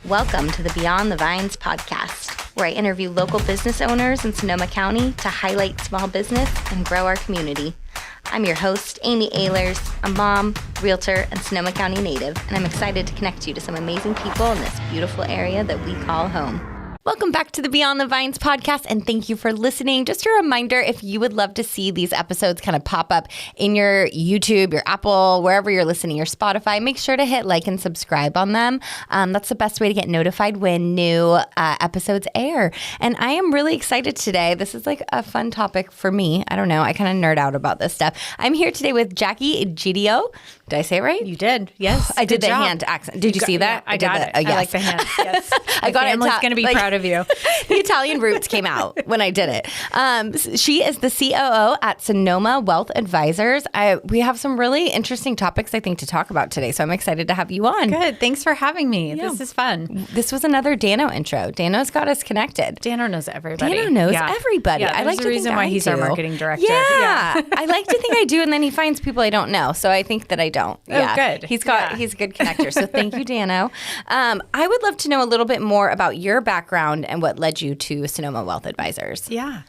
Welcome to the Beyond the Vines podcast, where I interview local business owners in Sonoma County to highlight small business and grow our community. I'm your host, Amy Ehlers, a mom, realtor, and Sonoma County native, and I'm excited to connect you to some amazing people in this beautiful area that we call home. Welcome back to the Beyond the Vines podcast, and thank you for listening. Just a reminder, if you would love to see these episodes kind of pop up in your YouTube, your Apple, wherever you're listening, your Spotify, make sure to hit like and subscribe on them. That's the best way to get notified when new episodes air. And I am really excited today. This is like a fun topic for me. I don't know. I kind of nerd out about this stuff. I'm here today with Jackie Egidio. Did I say it right? You did. Yes. I did the hand accent. Did you see that? Yeah, I got it. Yes. I like the hand. Yes. I got it. Family's going to be proud of you. The Italian roots came out when I did it. She is the COO at Sonoma Wealth Advisors. We have some really interesting topics, I think, to talk about today. So I'm excited to have you on. Good. Thanks for having me. Yeah. This is fun. This was another Dano intro. Dano's got us connected. Dano knows everybody. Dano knows everybody. Yeah, I like the reason why he's our marketing director. Yeah. I like to think I do, and then he finds people I don't know. So I think that I don't. Oh, good. He's a good connector. So thank you, Dano. I would love to know a little bit more about your background and what led you to Sonoma Wealth Advisors. Yeah.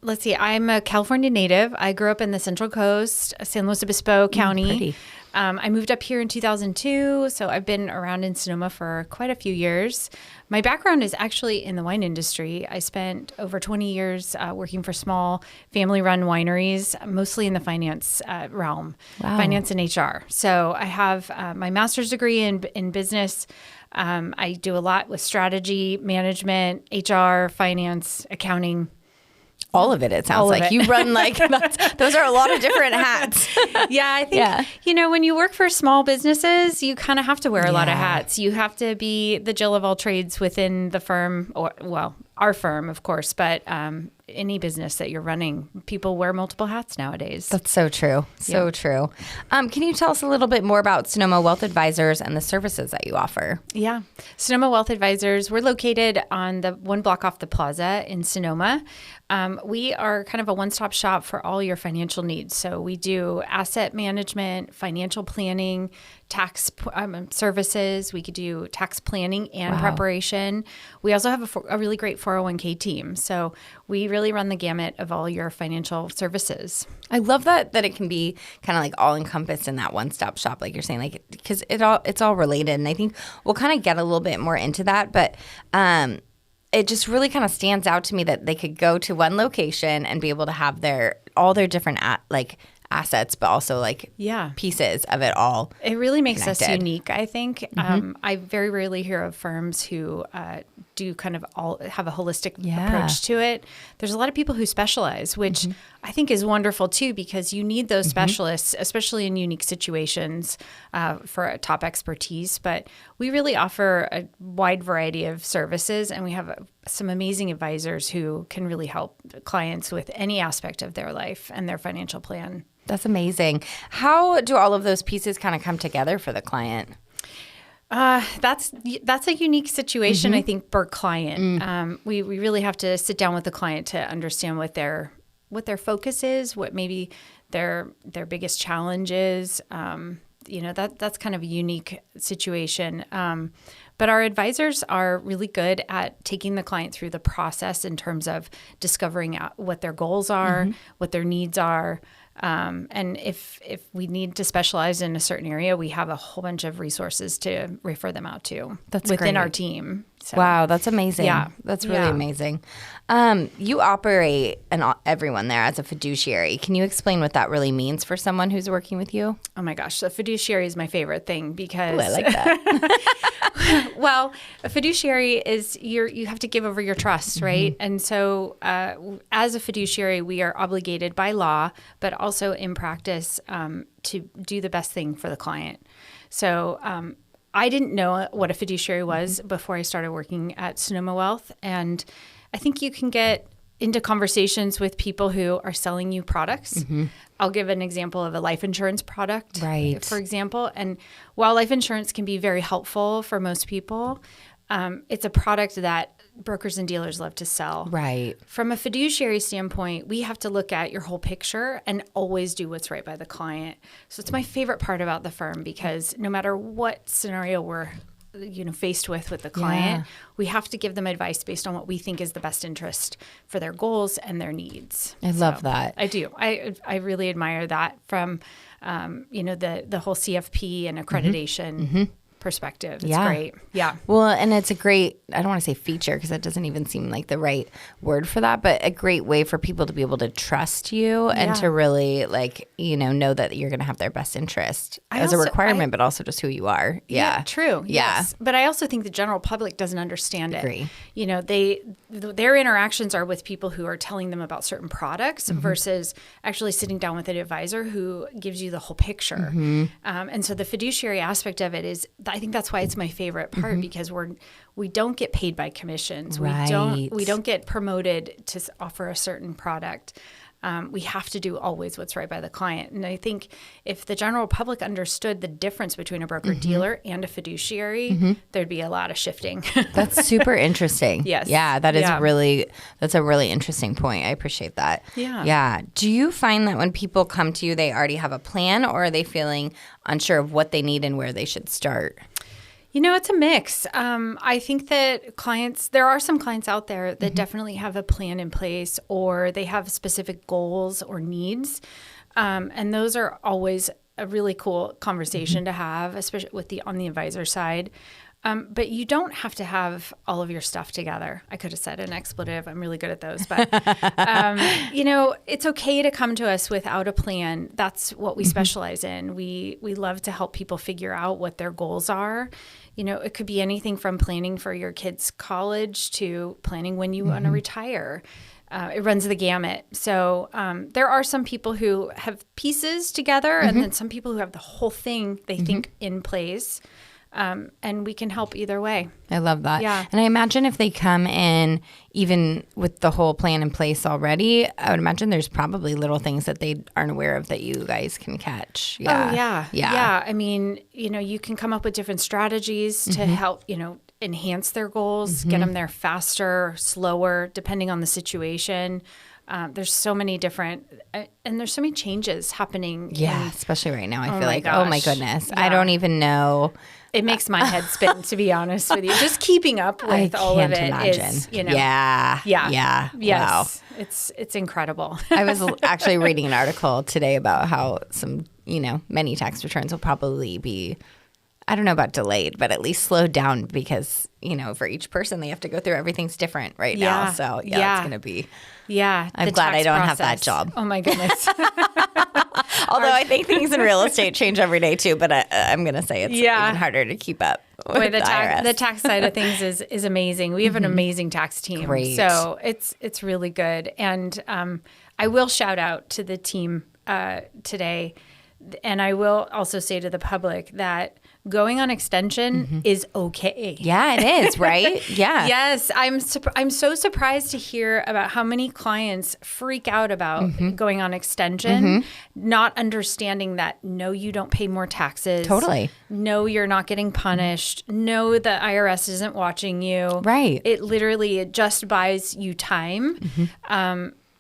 Let's see. I'm a California native. I grew up in the Central Coast, San Luis Obispo County. Pretty. I moved up here in 2002, so I've been around in Sonoma for quite a few years. My background is actually in the wine industry. I spent over 20 years working for small family-run wineries, mostly in the finance realm, finance and HR. So I have my master's degree in business. I do a lot with strategy, management, HR, finance, accounting. All of it, it sounds like. You run those are a lot of different hats. Yeah, I think, when you work for small businesses, you kind of have to wear a lot of hats. You have to be the Jill of all trades within the firm, our firm, of course, but any business that you're running, people wear multiple hats nowadays. That's so true. So true. Can you tell us a little bit more about Sonoma Wealth Advisors and the services that you offer? Yeah. Sonoma Wealth Advisors, we're located on the one block off the plaza in Sonoma. We are kind of a one-stop shop for all your financial needs. So we do asset management, financial planning, tax services. We could do tax planning and preparation. We also have a really great 401k team. So we really run the gamut of all your financial services. I love that it can be kind of like all encompassed in that one-stop shop, like you're saying, like because it's all related. And I think we'll kind of get a little bit more into that, but it just really kind of stands out to me that they could go to one location and be able to have all their different assets, but also pieces of it all. It really makes connected. us unique, I think. I very rarely hear of firms who do kind of have a holistic approach to it. There's a lot of people who specialize, which I think is wonderful too, because you need those specialists, especially in unique situations for a top expertise. But we really offer a wide variety of services, and we have some amazing advisors who can really help clients with any aspect of their life and their financial plan. That's amazing. How do all of those pieces kind of come together for the client? That's a unique situation, I think, per client. We really have to sit down with the client to understand what their focus is, what maybe their biggest challenge is. That's kind of a unique situation. But our advisors are really good at taking the client through the process in terms of discovering what their goals are, what their needs are. And if we need to specialize in a certain area, we have a whole bunch of resources to refer them out to within our team. So, wow, that's amazing. Yeah. That's really amazing. You operate everyone there as a fiduciary. Can you explain what that really means for someone who's working with you? Oh my gosh, the fiduciary is my favorite thing because I like that. Well, a fiduciary is you have to give over your trust, right? And so as a fiduciary, we are obligated by law, but also in practice to do the best thing for the client. So I didn't know what a fiduciary was before I started working at Sonoma Wealth. And I think you can get into conversations with people who are selling you products. I'll give an example of a life insurance product, for example. And while life insurance can be very helpful for most people, it's a product that brokers and dealers love to sell. Right. From a fiduciary standpoint, we have to look at your whole picture and always do what's right by the client. So it's my favorite part about the firm because no matter what scenario we're faced with the client, we have to give them advice based on what we think is the best interest for their goals and their needs. I love that. I do. I really admire that from, the whole CFP and accreditation perspective. It's great. Yeah. Well, and it's a great, I don't want to say feature because that doesn't even seem like the right word for that, but a great way for people to be able to trust you and to really know that you're going to have their best interest as a requirement, but also just who you are. Yeah. True. Yeah. Yes. But I also think the general public doesn't understand Agree. it. Their interactions are with people who are telling them about certain products versus actually sitting down with an advisor who gives you the whole picture. And so the fiduciary aspect of it is, I think that's why it's my favorite part because we don't get paid by commissions. Right. We don't get promoted to offer a certain product. We have to do always what's right by the client. And I think if the general public understood the difference between a broker-dealer and a fiduciary, there'd be a lot of shifting. That's super interesting. Yes. Yeah, that's a really interesting point. I appreciate that. Yeah. Yeah. Do you find that when people come to you, they already have a plan, or are they feeling unsure of what they need and where they should start? It's a mix. I think that there are some clients out there that definitely have a plan in place, or they have specific goals or needs. And those are always a really cool conversation to have, especially on the advisor side. But you don't have to have all of your stuff together. I could have said an expletive. I'm really good at those. But, it's okay to come to us without a plan. That's what we specialize in. We love to help people figure out what their goals are. It could be anything from planning for your kids' college to planning when you want to retire. It runs the gamut. So there are some people who have pieces together and then some people who have the whole thing they think in place. And we can help either way. I love that. Yeah. And I imagine if they come in, even with the whole plan in place already, I would imagine there's probably little things that they aren't aware of that you guys can catch. Yeah. Oh, yeah. Yeah. Yeah. I mean, you can come up with different strategies to help, enhance their goals, get them there faster, slower, depending on the situation. There's so many different, and there's so many changes happening. Yeah, especially right now. I feel like, gosh. oh my goodness, Yeah. I don't even know. It makes my head spin, to be honest with you. Just keeping up with all of it is, Yeah. Yes. Wow. It's incredible. I was actually reading an article today about how some, many tax returns will probably be, I don't know about delayed, but at least slowed down because, for each person they have to go through, everything's different right now. So it's going to be. Yeah. I'm glad I don't have that job. Oh my goodness. Although I think things in real estate change every day too, but I'm going to say it's even harder to keep up with the IRS. The tax side of things is amazing. We have an amazing tax team. Great. So it's really good. And I will shout out to the team today. And I will also say to the public that going on extension is okay. Yeah, it is, right? Yeah. Yes. I'm so surprised to hear about how many clients freak out about going on extension, not understanding that, no, you don't pay more taxes. Totally. No, you're not getting punished. No, the IRS isn't watching you. Right. It just buys you time.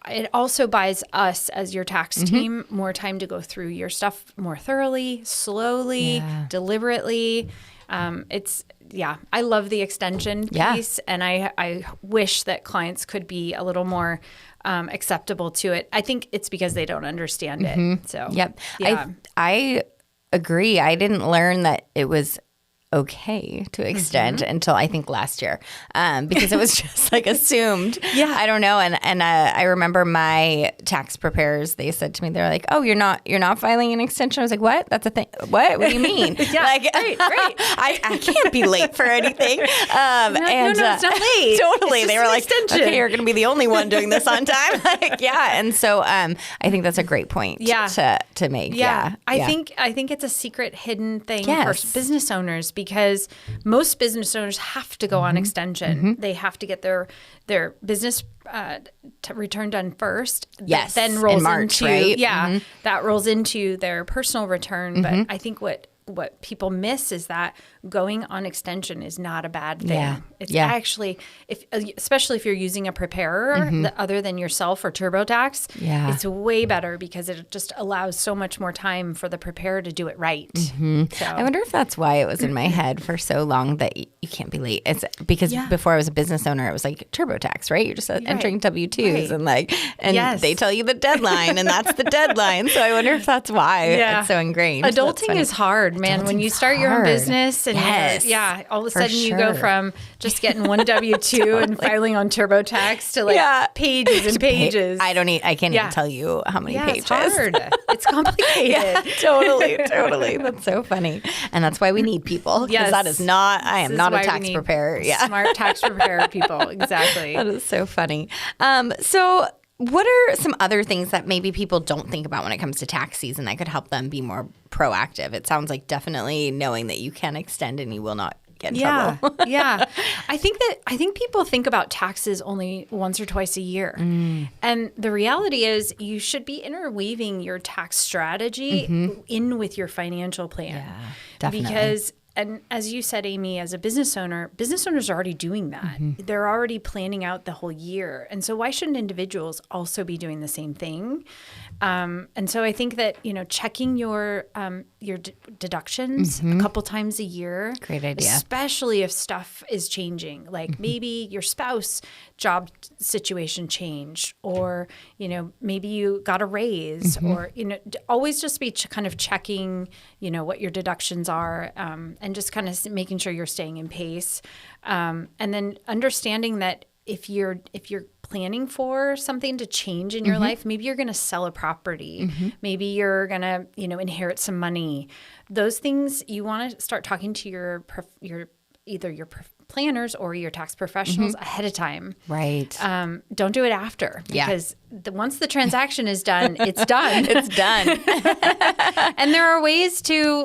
It also buys us as your tax team more time to go through your stuff more thoroughly, slowly, deliberately. I love the extension piece, and I wish that clients could be a little more acceptable to it. I think it's because they don't understand it. So, Yep. Yeah. I agree. I didn't learn that it was okay to extend until I think last year, because it was just assumed. Yeah. I don't know. And I remember my tax preparers, they said to me, they're like, oh, you're not filing an extension. I was like, what? That's a thing. What do you mean? Right. I can't be late for anything. No, it's not late. Totally. They were like, extension. okay, you're going to be the only one doing this on time. And so I think that's a great point to make. Yeah. I think it's a secret hidden thing for business owners, because most business owners have to go on extension. They have to get their business return done first. Yes, then rolls in March, into right? That rolls into their personal return. But I think what people miss is that going on extension is not a bad thing. Yeah. It's actually, especially if you're using a preparer other than yourself or TurboTax, it's way better because it just allows so much more time for the preparer to do it right. So. I wonder if that's why it was in my head for so long that you can't be late. It's because before I was a business owner, it was like TurboTax, right? You're just entering W-2s and they tell you the deadline and that's the deadline. So I wonder if that's why it's so ingrained. Adulting is hard, man. When you start your own business and all of a sudden you go from just getting one W-2 and filing on TurboTax to like pages and pages. I can't even tell you how many pages. It's hard. It's complicated. Totally. That's so funny. And that's why we need people. Because I am not a tax preparer. Smart tax preparer people. Exactly. That is so funny. So what are some other things that maybe people don't think about when it comes to tax season that could help them be more proactive? It sounds like definitely knowing that you can extend and you will not get in trouble. I think people think about taxes only once or twice a year. And the reality is you should be interweaving your tax strategy in with your financial plan. Yeah, definitely. Because and as you said, Amy, as a business owners are already doing that. They're already planning out the whole year. And so why shouldn't individuals also be doing the same thing? And so I think that, checking your deductions a couple times a year. Great idea. Especially if stuff is changing, like maybe your spouse job situation changed, or, maybe you got a raise, or, always just be kind of checking, what your deductions are, and just kind of making sure you're staying in pace. And then understanding that if you're planning for something to change in your life, maybe you're going to sell a property, maybe you're going to, inherit some money. Those things you want to start talking to your either your planners or your tax professionals ahead of time. Right. Don't do it after, because once the transaction is done, it's done. It's done. And there are ways to,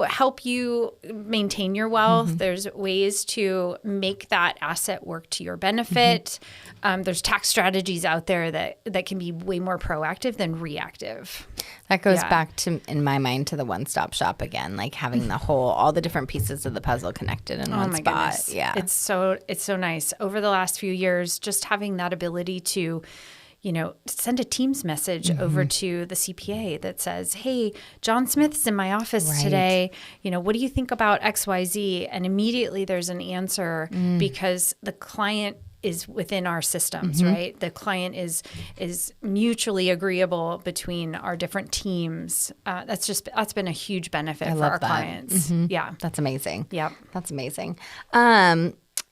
help you maintain your wealth. There's ways to make that asset work to your benefit. There's tax strategies out there that can be way more proactive than reactive. That goes back to, in my mind, to the one-stop shop again, like having all the different pieces of the puzzle connected in one spot. Goodness. Yeah. It's so nice. Over the last few years, just having that ability to, send a Teams message over to the CPA that says, hey, John Smith's in my office today. What do you think about XYZ? And immediately there's an answer because the client is within our systems, right? The client is mutually agreeable between our different teams. That's been a huge benefit for our clients. Yeah. That's amazing. Yep. That's amazing.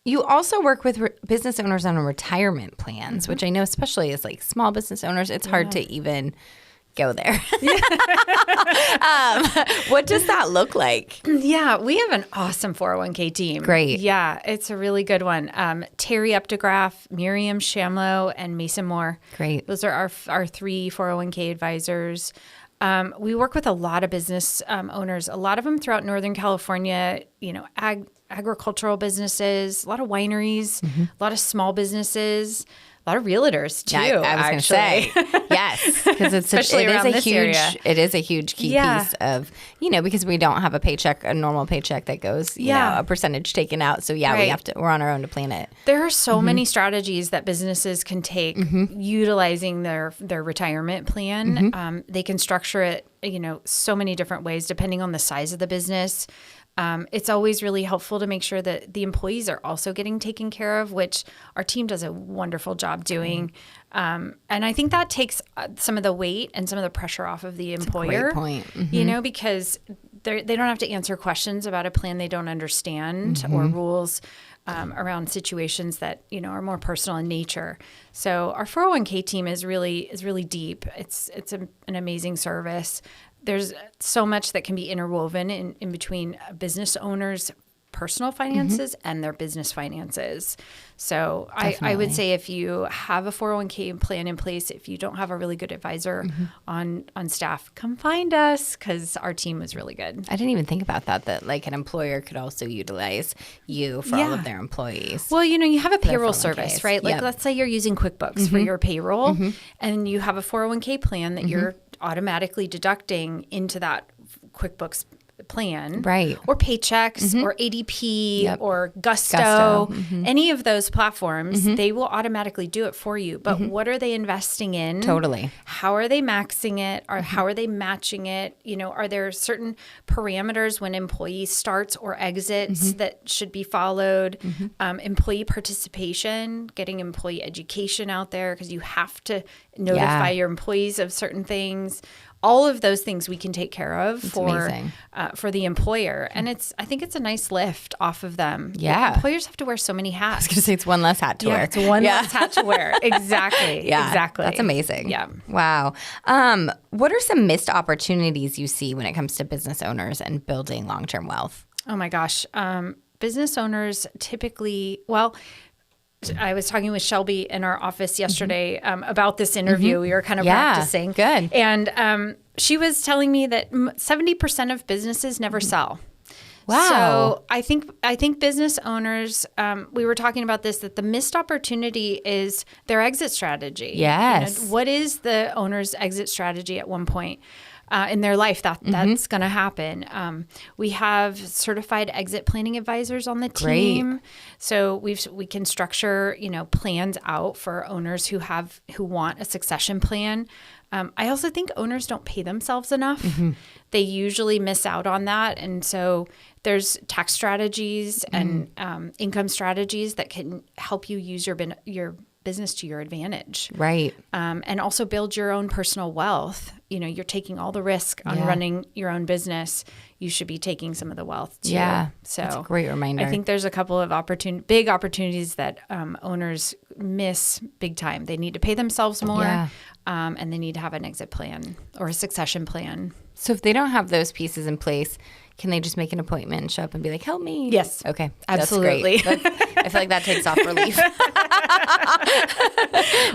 You also work with business owners on retirement plans, which I know, especially as like small business owners, it's hard to even go there. What does that look like? Yeah, we have an awesome 401k team. Great. Yeah, it's a really good one. Terry Updegraff, Miriam Shamlow, and Mason Moore. Great. Those are our three 401k advisors. We work with a lot of business owners, a lot of them throughout Northern California, agricultural businesses, a lot of wineries, a lot of small businesses, a lot of realtors too. Yeah, I was going to say, yes, because it is a huge key piece of, because we don't have a normal paycheck that goes, a percentage taken out. So we're on our own to plan it. There are so many strategies that businesses can take utilizing their retirement plan. They can structure it, so many different ways depending on the size of the business. It's always really helpful to make sure that the employees are also getting taken care of, which our team does a wonderful job doing. And I think that takes some of the weight and some of the pressure off of the employer. That's a great point. Because they don't have to answer questions about a plan they don't understand or rules around situations that, are more personal in nature. So our 401k team is really deep. It's an amazing service. There's so much that can be interwoven in between a business owner's personal finances and their business finances. So I would say if you have a 401k plan in place, if you don't have a really good advisor on staff, come find us because our team is really good. I didn't even think about that like an employer could also utilize you for all of their employees. Well, you have a payroll service, right? Like let's say you're using QuickBooks for your payroll and you have a 401k plan that you're automatically deducting into that QuickBooks plan, Right. or Paychex or ADP or Gusto, any of those platforms, they will automatically do it for you. But what are they investing in? Totally. How are they maxing it? Or how are they matching it? You know, are there certain parameters when employee starts or exits that should be followed? Employee participation, getting employee education out there, because you have to notify your employees of certain things. All of those things we can take care of for the employer. And I think it's a nice lift off of them. Yeah. Like, employers have to wear so many hats. I was going to say it's one less hat to wear. It's one less hat to wear. Exactly. Yeah. Exactly. That's amazing. Yeah. Wow. What are some missed opportunities you see when it comes to business owners and building long-term wealth? Oh my gosh. Business owners typically, I was talking with Shelby in our office yesterday about this interview. We were kind of practicing. Good. And she was telling me that 70% of businesses never sell. Wow. So I think business owners, we were talking about this, that the missed opportunity is their exit strategy. Yes. You know, what is the owner's exit strategy at one point in their life that's going to happen? We have certified exit planning advisors on the team. Great. So we can structure, plans out for owners who want a succession plan. I also think owners don't pay themselves enough. They usually miss out on that. And so there's tax strategies and income strategies that can help you use your business to your advantage. Right. And also build your own personal wealth. You're taking all the risk on running your own business. You should be taking some of the wealth too. Yeah. So that's a great reminder. I think there's a couple of big opportunities that owners miss big time. They need to pay themselves more, and they need to have an exit plan or a succession plan. So if they don't have those pieces in place, can they just make an appointment and show up and be like, help me? Yes. Okay. Absolutely. That's great. I feel like that takes off relief.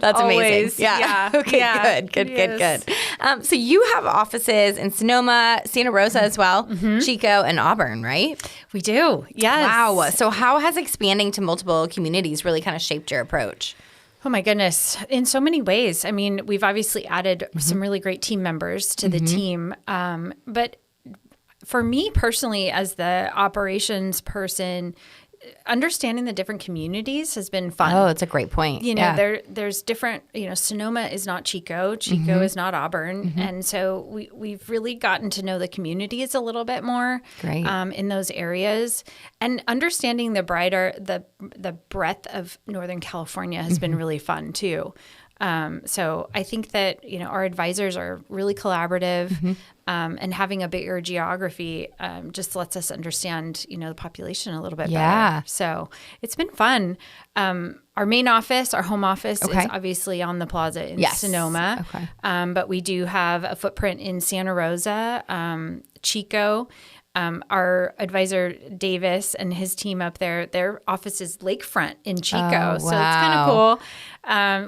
That's Always. amazing. Yeah. Okay, Yeah. Good. So you have offices in Sonoma, Santa Rosa as well, Chico, and Auburn, right? We do. Yes. Wow. So how has expanding to multiple communities really kind of shaped your approach? Oh my goodness. In so many ways. I mean, we've obviously added some really great team members to the team. But for me personally, as the operations person, understanding the different communities has been fun. Oh, it's a great point. There's different, Sonoma is not Chico. Chico is not Auburn. And so we've really gotten to know the communities a little bit more in those areas. And understanding the breadth of Northern California has been really fun too. So I think that, our advisors are really collaborative, and having a bigger geography just lets us understand, the population a little bit better. So it's been fun. Our main office, our home office is obviously on the plaza in Sonoma. Okay. But we do have a footprint in Santa Rosa, Chico. Our advisor, Davis, and his team up there, their office is lakefront in Chico. Oh, wow. So it's kind of cool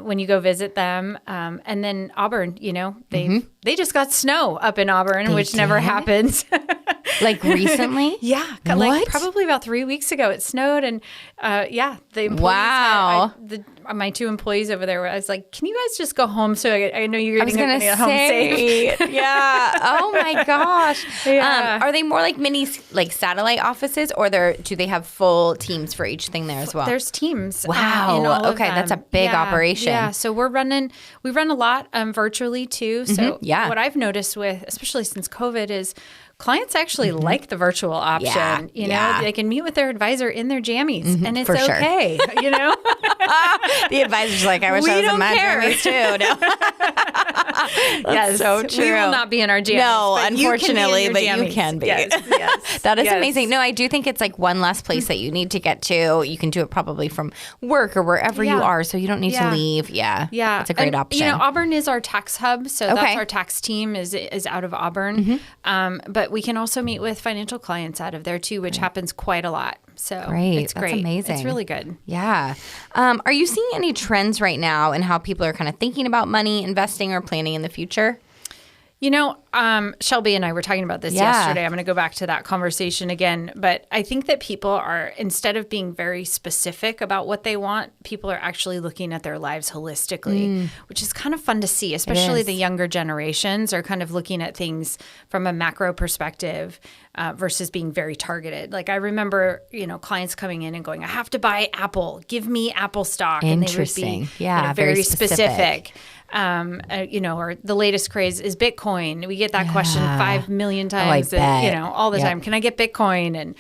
when you go visit them. And then Auburn, they just got snow up in Auburn, which never happens. Like recently? Yeah. What? Like probably about 3 weeks ago it snowed. And the employees my two employees over there, I was like, can you guys just go home so I know you're going to get home safe? Yeah. Oh my gosh. Yeah. Are they more like mini satellite offices, or do they have full teams for each thing there as well? There's teams. Wow. In all of Okay. them. That's a big operation. Yeah. So we run a lot virtually too. So what I've noticed especially since COVID is clients actually like the virtual option. They can meet with their advisor in their jammies, and it's okay. The advisor's like, I wish I was in my jammies too. No. That's so true. We will not be in our jammies. No, unfortunately, but you can be. Yes. That is amazing. No, I do think it's like one less place that you need to get to. You can do it probably from work or wherever you are, so you don't need to leave. Yeah. It's a great option. Auburn is our tax hub, so that's our tax team is out of Auburn. But we can also meet with financial clients out of there too, which happens quite a lot. So it's great. That's amazing. It's really good. Yeah. Are you seeing any trends right now in how people are kind of thinking about money, investing, or planning in the future? Shelby and I were talking about this yesterday. I'm going to go back to that conversation again. But I think that people are, instead of being very specific about what they want, people are actually looking at their lives holistically, which is kind of fun to see, especially the younger generations are kind of looking at things from a macro perspective versus being very targeted. Like I remember, clients coming in and going, I have to buy Apple. Give me Apple stock. Interesting. And they would be very specific. Or the latest craze is Bitcoin. We get that question 5 million times, all the time. Can I get Bitcoin? And,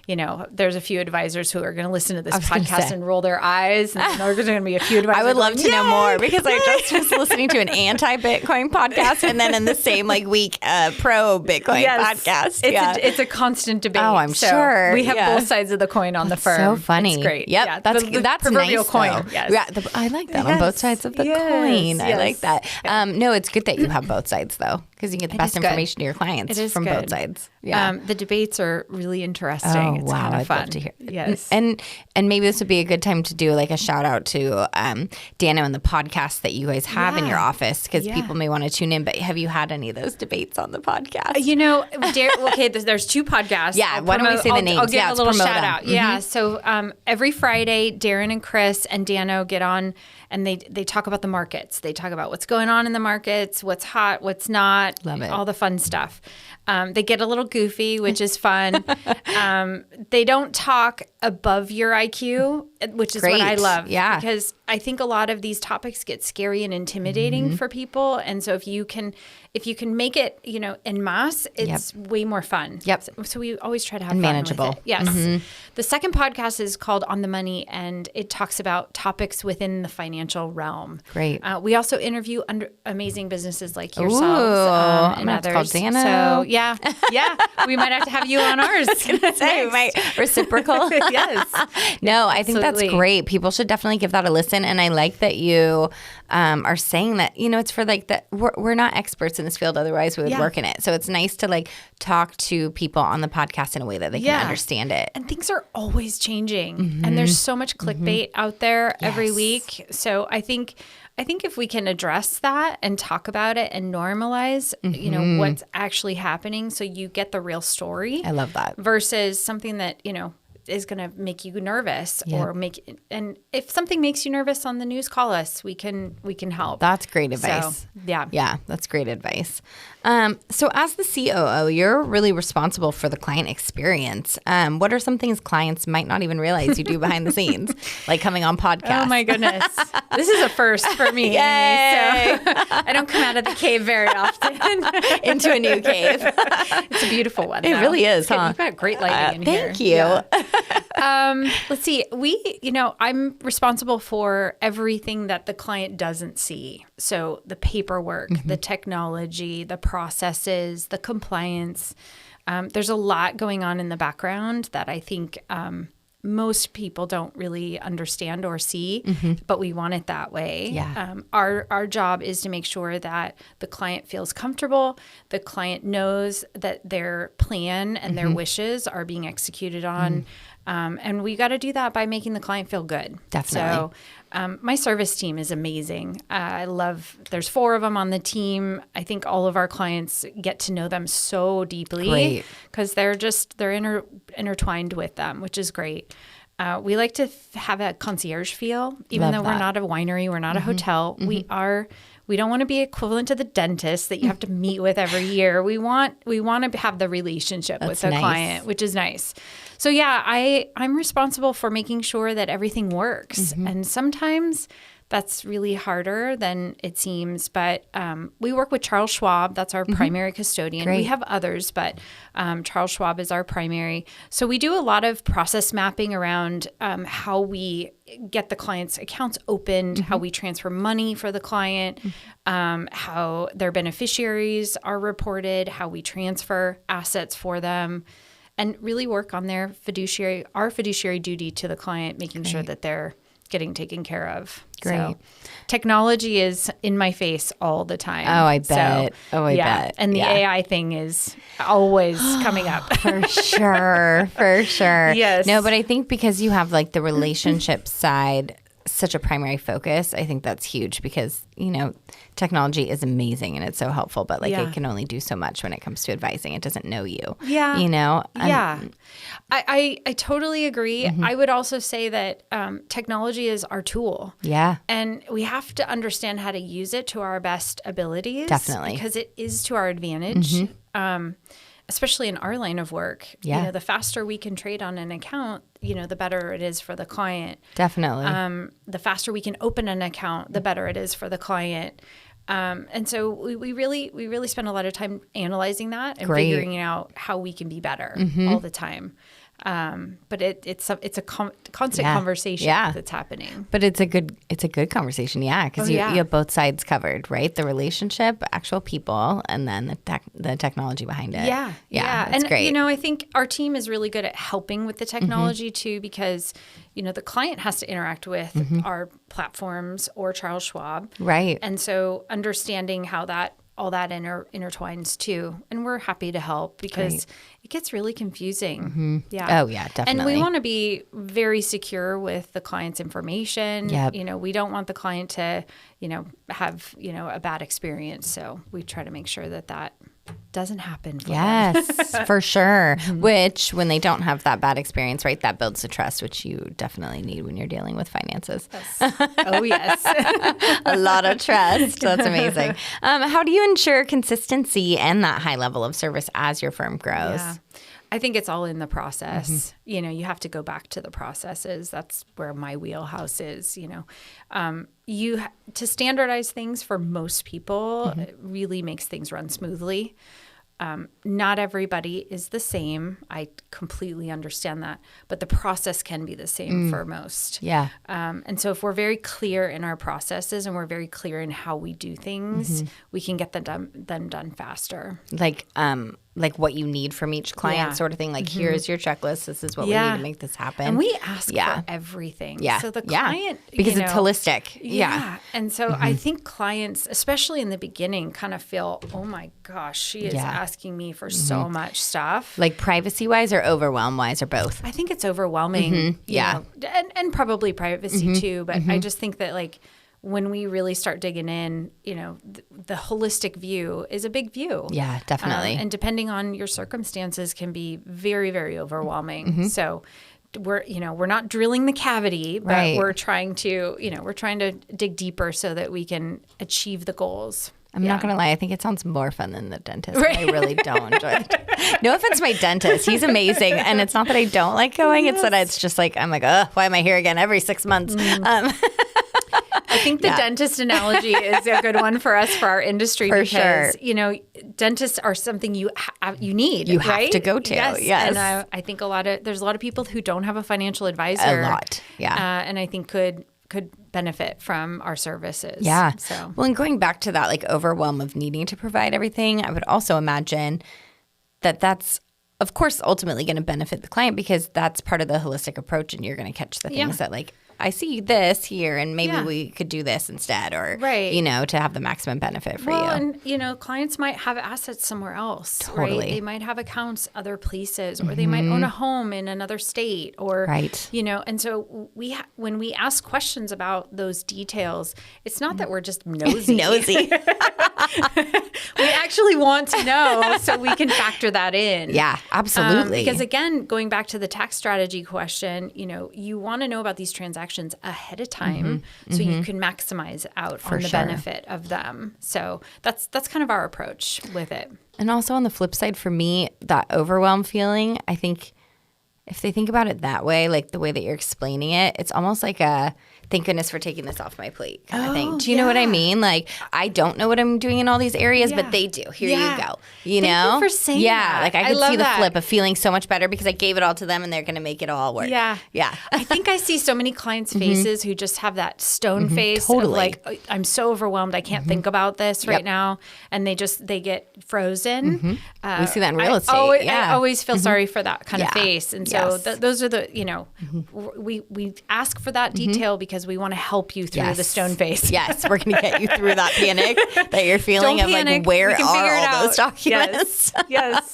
there's a few advisors who are going to listen to this podcast and roll their eyes. And there's going to be a few advisors. I would love to know more because I just was listening to an anti-Bitcoin podcast and then in the same week, pro-Bitcoin podcast. It's a constant debate. Oh, I'm sure. We have both sides of the coin on the firm. So funny. It's great. Yep. Yeah, that's proverbial nice, coin. Though. Yes. Yeah, I like that on both sides of the coin. I like that. Yeah. No, it's good that you have both sides though, because you get the best information to your clients from both sides. Yeah. The debates are really interesting. It's kind of fun. I'd love to hear. Yes. And maybe this would be a good time to do a shout out to Dano and the podcast that you guys have in your office, because people may want to tune in. But have you had any of those debates on the podcast? There's two podcasts. Yeah. Why don't we say the names? I'll give a little shout out. Mm-hmm. Yeah. So every Friday, Darren and Chris and Dano get on and they talk about the markets. They talk about what's going on in the markets, what's hot, what's not. Love it. All the fun stuff. They get a little goofy, which is fun. They don't talk above your IQ, which is what I love. Yeah. Because I think a lot of these topics get scary and intimidating for people. And so if you can make it, en masse, it's way more fun. Yep. So we always try to have and fun manageable. with it. Yes. The second podcast is called On the Money, and it talks about topics within the financial realm. Great. We also interview amazing businesses like Ooh, yourselves and I'm gonna others. have to call Dano. So yeah, we might have to have you on ours. Reciprocal. Yes. No, I think that's Absolutely. great. People should definitely give that a listen. And I like that you are saying that, it's for that we're not experts in this field. Otherwise we would work in it. So it's nice to talk to people on the podcast in a way that they can understand it. And things are always changing. And there's so much clickbait out there every week. So I think if we can address that and talk about it and normalize, what's actually happening, so you get the real story. I love that. Versus something that, is going to make you nervous and if something makes you nervous on the news, call us. We can help. That's great advice. So, yeah. Yeah, that's great advice. So as the COO, you're really responsible for the client experience. What are some things clients might not even realize you do behind the scenes, like coming on podcasts? Oh my goodness. This is a first for me. Yay! So I don't come out of the cave very often. Into a new cave. It's a beautiful one. It really is, huh? You've got great lighting in here. Thank you. Yeah. Let's see. I'm responsible for everything that the client doesn't see. So the paperwork, the technology, the processes, the compliance. There's a lot going on in the background that I think most people don't really understand or see, but we want it that way. Yeah. Our job is to make sure that the client feels comfortable, the client knows that their plan and their wishes are being executed on. And we got to do that by making the client feel good. Definitely. So my service team is amazing. There's 4 of them on the team. I think all of our clients get to know them so deeply because they're intertwined with them, which is great. We like to have a concierge feel, even though we're not a winery, we're not a hotel. We don't want to be equivalent to the dentist that you have to meet with every year. We want to have the relationship with the client, which is nice. So yeah, I'm responsible for making sure that everything works. And sometimes that's really harder than it seems. But we work with Charles Schwab. That's our primary custodian. Great. We have others, but Charles Schwab is our primary. So we do a lot of process mapping around how we get the client's accounts opened, how we transfer money for the client, how their beneficiaries are reported, how we transfer assets for them, and really work on our fiduciary duty to the client, making sure that they're getting taken care of. Great. So technology is in my face all the time. Oh, I bet. I bet. And the AI thing is always coming up. For sure. For sure. Yes. No, but I think because you have the relationship side such a primary focus, I think that's huge because, technology is amazing and it's so helpful, but it can only do so much when it comes to advising. It doesn't know you. Yeah. Yeah. I totally agree. I would also say that technology is our tool. Yeah. And we have to understand how to use it to our best abilities. Definitely. Because it is to our advantage. Especially in our line of work. Yeah. The faster we can trade on an account, the better it is for the client. Definitely. The faster we can open an account, the better it is for the client. And so we really spend a lot of time analyzing that and figuring out how we can be better all the time. But it's a constant conversation that's happening. But it's a good conversation, because you have both sides covered, right? The relationship, actual people, and then the technology behind it. Yeah, that's and great. I think our team is really good at helping with the technology too, because the client has to interact with our platforms or Charles Schwab, right? And so understanding how all that intertwines too. And we're happy to help because it gets really confusing. Yeah. Oh, yeah, definitely. And we want to be very secure with the client's information. Yep. We don't want the client to, have, a bad experience. So we try to make sure that doesn't happen for them. Yes, for sure. Which, when they don't have that bad experience, right, that builds the trust, which you definitely need when you're dealing with finances. Yes. Oh, yes. A lot of trust. That's amazing. How do you ensure consistency and that high level of service as your firm grows? Yeah. I think it's all in the process. You have to go back to the processes. That's where my wheelhouse is. To standardize things for most people it really makes things run smoothly. Not everybody is the same. I completely understand that, but the process can be the same for most. Yeah. And so if we're very clear in our processes and we're very clear in how we do things, we can get them done faster. Like what you need from each client sort of thing. Like, here's your checklist. This is what we need to make this happen. And we ask for everything. Yeah. So the client, because it's holistic. Yeah. And so I think clients, especially in the beginning, kind of feel, oh my gosh, she is asking me for so much stuff. Like privacy wise or overwhelm wise or both? I think it's overwhelming. Yeah. And probably privacy too. But I just think that when we really start digging in, the holistic view is a big view. Yeah, definitely. And depending on your circumstances can be very, very overwhelming. So we're not drilling the cavity, but we're trying to dig deeper so that we can achieve the goals. I'm not going to lie. I think it sounds more fun than the dentist. Right. I really don't enjoy it. No offense to my dentist. He's amazing. And it's not that I don't like going. It's that it's just I'm like, why am I here again every 6 months? I think the dentist analogy is a good one for us, for our industry, because, dentists are something you need. You right? have to go to. Yes. And I think there's a lot of people who don't have a financial advisor. A lot. Yeah. And I think could benefit from our services. Yeah. So, well, and going back to that overwhelm of needing to provide everything, I would also imagine that's, of course, ultimately going to benefit the client because that's part of the holistic approach, and you're going to catch the things that I see this here, and maybe we could do this instead, or to have the maximum benefit for you. And clients might have assets somewhere else. Totally, right? They might have accounts other places, or they might own a home in another state, or And so when we ask questions about those details, it's not that we're just nosy. We actually want to know, so we can factor that in. Yeah, absolutely. Because again, going back to the tax strategy question, you want to know about these transactions ahead of time so you can maximize out on the benefit of them. So that's kind of our approach with it. And also on the flip side, for me, that overwhelm feeling, I think if they think about it that way, like the way that you're explaining it, it's almost like a thank goodness for taking this off my plate kind of thing. Do you know what I mean? Like, I don't know what I'm doing in all these areas, but they do. Here you go. You know? Thank you for saying that. Like I could see the flip of feeling so much better because I gave it all to them and they're going to make it all work. Yeah. I think I see so many clients' faces who just have that stone face of like, I'm so overwhelmed. I can't think about this right now. And they get frozen. We see that in real estate. I always feel sorry for that kind of face. And so those are the, we ask for that detail because because we want to help you through Yes. the stone face. Yes, we're going to get you through that panic that you're feeling Don't of panic. like, where We can are figure it all those out. documents? Yes.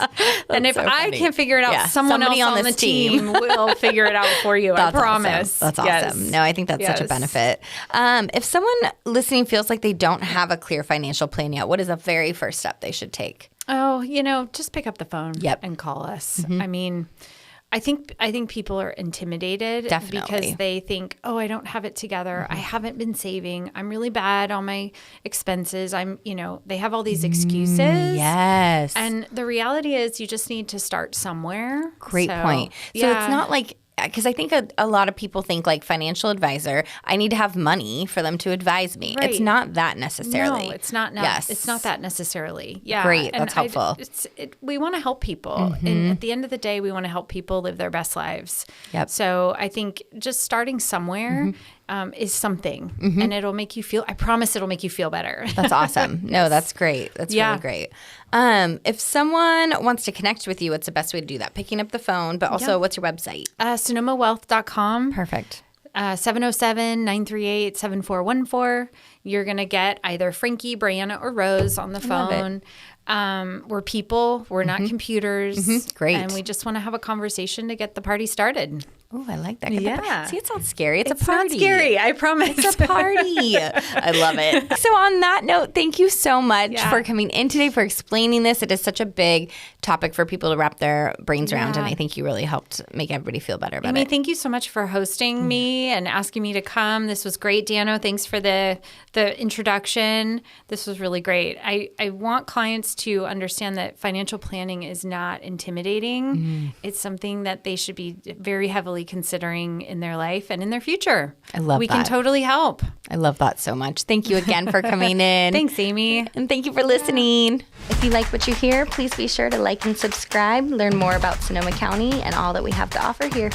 And if so I funny. can't figure it out, Yeah, someone else somebody on on the this team. team will figure it out for you. I promise. Awesome. That's awesome. Yes. No, I think that's such a Yes. benefit. If someone listening feels like they don't have a clear financial plan yet, what is the very first step they should take? Oh, just pick up the phone and call us. I mean, I think people are intimidated because they think, oh, I don't have it together. I haven't been saving. I'm really bad on my expenses. They have all these excuses. Yes. And the reality is you just need to start somewhere. Great point. So it's not like, because I think a lot of people think like financial advisor, I need to have money for them to advise me. Right. It's not that necessarily. No, it's not. Yes. It's not that necessarily. Yeah. Great. And That's helpful. We want to help people. And at the end of the day, we want to help people live their best lives. Yep. So I think just starting somewhere is something. And it'll make you feel, I promise it'll make you feel better. That's awesome. No, that's great. That's really great. If someone wants to connect with you, what's the best way to do that? Picking up the phone, but also what's your website? SonomaWealth.com. Perfect. 707-938-7414. You're going to get either Frankie, Brianna, or Rose on the phone. We're people. We're not computers. Great. And we just want to have a conversation to get the party started. Oh, I like that. Yeah. See, it sounds scary. It's a It's party. not scary, I promise. It's a party. I love it. So on that note, thank you so much for coming in today, for explaining this. It is such a big topic for people to wrap their brains around, and I think you really helped make everybody feel better about Amy, it. thank you so much for hosting me and asking me to come. This was great. Dano, thanks for the introduction. This was really great. I want clients to understand that financial planning is not intimidating. It's something that they should be very heavily considering in their life and in their future. I love We that. can totally help. I love that so much. Thank you again for coming in. Thanks, Amy. And thank you for listening. If you like what you hear, please be sure to like and subscribe, learn more about Sonoma County and all that we have to offer here.